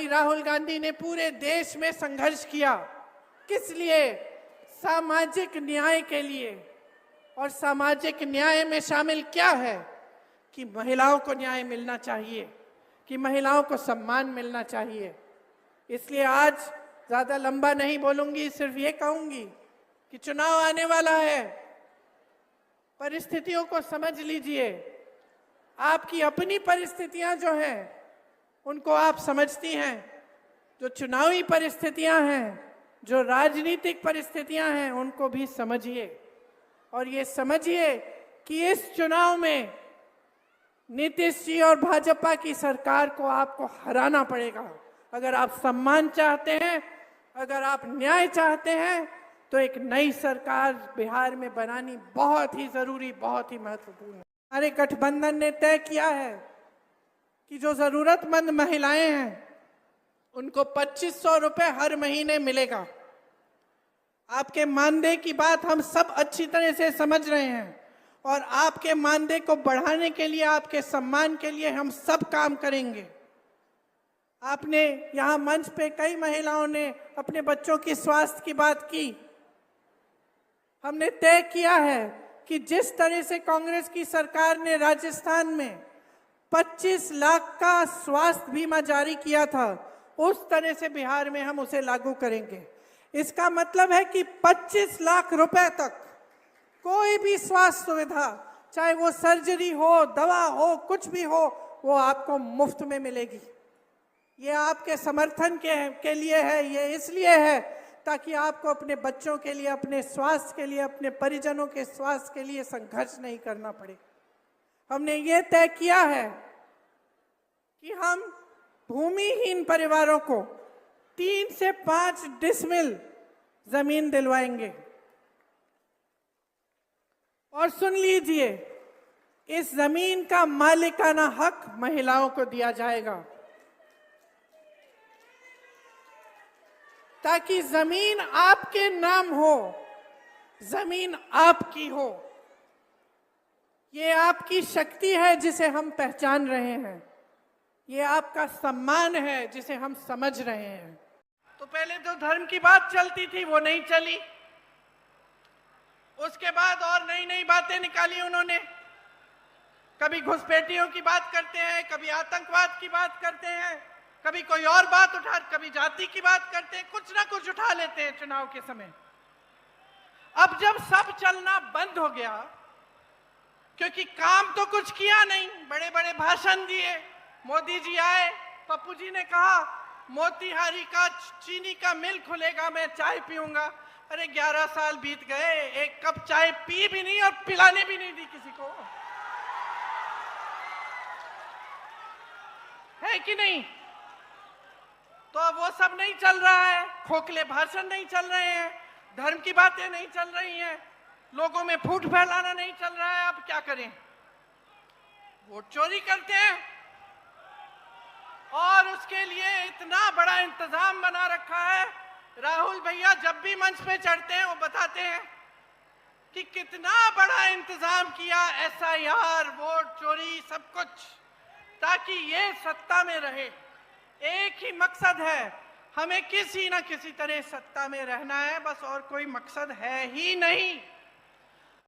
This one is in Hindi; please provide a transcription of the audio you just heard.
राहुल गांधी ने पूरे देश में संघर्ष किया। किस लिए? सामाजिक न्याय के लिए। और सामाजिक न्याय में शामिल क्या है कि महिलाओं को न्याय मिलना चाहिए, कि महिलाओं को सम्मान मिलना चाहिए। इसलिए आज ज़्यादा लंबा नहीं बोलूंगी, सिर्फ ये कहूंगी कि चुनाव आने वाला है, परिस्थितियों को समझ लीजिए। आपकी अपनी परिस्थितियां जो हैं उनको आप समझती हैं, जो चुनावी परिस्थितियां हैं, जो राजनीतिक परिस्थितियां हैं, उनको भी समझिए। और ये समझिए कि इस चुनाव में नीतीश जी और भाजपा की सरकार को आपको हराना पड़ेगा। अगर आप सम्मान चाहते हैं, अगर आप न्याय चाहते हैं, तो एक नई सरकार बिहार में बनानी बहुत ही जरूरी, बहुत ही महत्वपूर्ण है। हमारे गठबंधन ने तय किया है कि जो जरूरतमंद महिलाएं हैं उनको 2500 रुपये हर महीने मिलेगा। आपके मानदेय की बात हम सब अच्छी तरह से समझ रहे हैं और आपके मानदेय को बढ़ाने के लिए, आपके सम्मान के लिए हम सब काम करेंगे। आपने यहाँ मंच पे कई महिलाओं ने अपने बच्चों की स्वास्थ्य की बात की। हमने तय किया है कि जिस तरह से कांग्रेस की सरकार ने राजस्थान में 25 लाख का स्वास्थ्य बीमा जारी किया था, उस तरह से बिहार में हम उसे लागू करेंगे। इसका मतलब है कि 25 लाख रुपए तक कोई भी स्वास्थ्य सुविधा, चाहे वो सर्जरी हो, दवा हो, कुछ भी हो, वो आपको मुफ्त में मिलेगी। ये आपके समर्थन के लिए है, ये इसलिए है ताकि आपको अपने बच्चों के लिए, अपने स्वास्थ्य के लिए, अपने परिजनों के स्वास्थ्य के लिए संघर्ष नहीं करना पड़े। हमने ये तय किया है कि हम भूमिहीन परिवारों को 3 से 5 डिसमिल जमीन दिलवाएंगे। और सुन लीजिए, इस जमीन का मालिकाना हक महिलाओं को दिया जाएगा ताकि जमीन आपके नाम हो, जमीन आपकी हो। ये आपकी शक्ति है जिसे हम पहचान रहे हैं, ये आपका सम्मान है जिसे हम समझ रहे हैं। तो पहले जो धर्म की बात चलती थी वो नहीं चली, उसके बाद और नई नई बातें निकाली उन्होंने। कभी घुसपैठियों की बात करते हैं, कभी आतंकवाद की बात करते हैं, कभी कोई और बात उठा, कभी जाति की बात करते हैं, कुछ ना कुछ उठा लेते हैं चुनाव के समय। अब जब सब चलना बंद हो गया, क्योंकि काम तो कुछ किया नहीं, बड़े बड़े भाषण दिए, मोदी जी आए, पप्पू जी ने कहा मोतीहारी का चीनी का मिल खुलेगा, मैं चाय पीऊंगा। अरे 11 साल बीत गए, एक कप चाय पी भी नहीं और पिलाने भी नहीं दी किसी को, है कि नहीं? तो अब वो सब नहीं चल रहा है, खोखले भाषण नहीं चल रहे हैं, धर्म की बातें नहीं चल रही हैं, लोगों में फूट फैलाना नहीं चल रहा है। अब क्या करें? वोट चोरी करते हैं और उसके लिए इतना बड़ा इंतजाम बना रखा है। राहुल भैया जब भी मंच पे चढ़ते हैं वो बताते हैं कि कितना बड़ा इंतजाम किया, SIR, वोट चोरी, सब कुछ, ताकि ये सत्ता में रहे। एक ही मकसद है, हमें किसी न किसी तरह सत्ता में रहना है, बस और कोई मकसद है ही नहीं।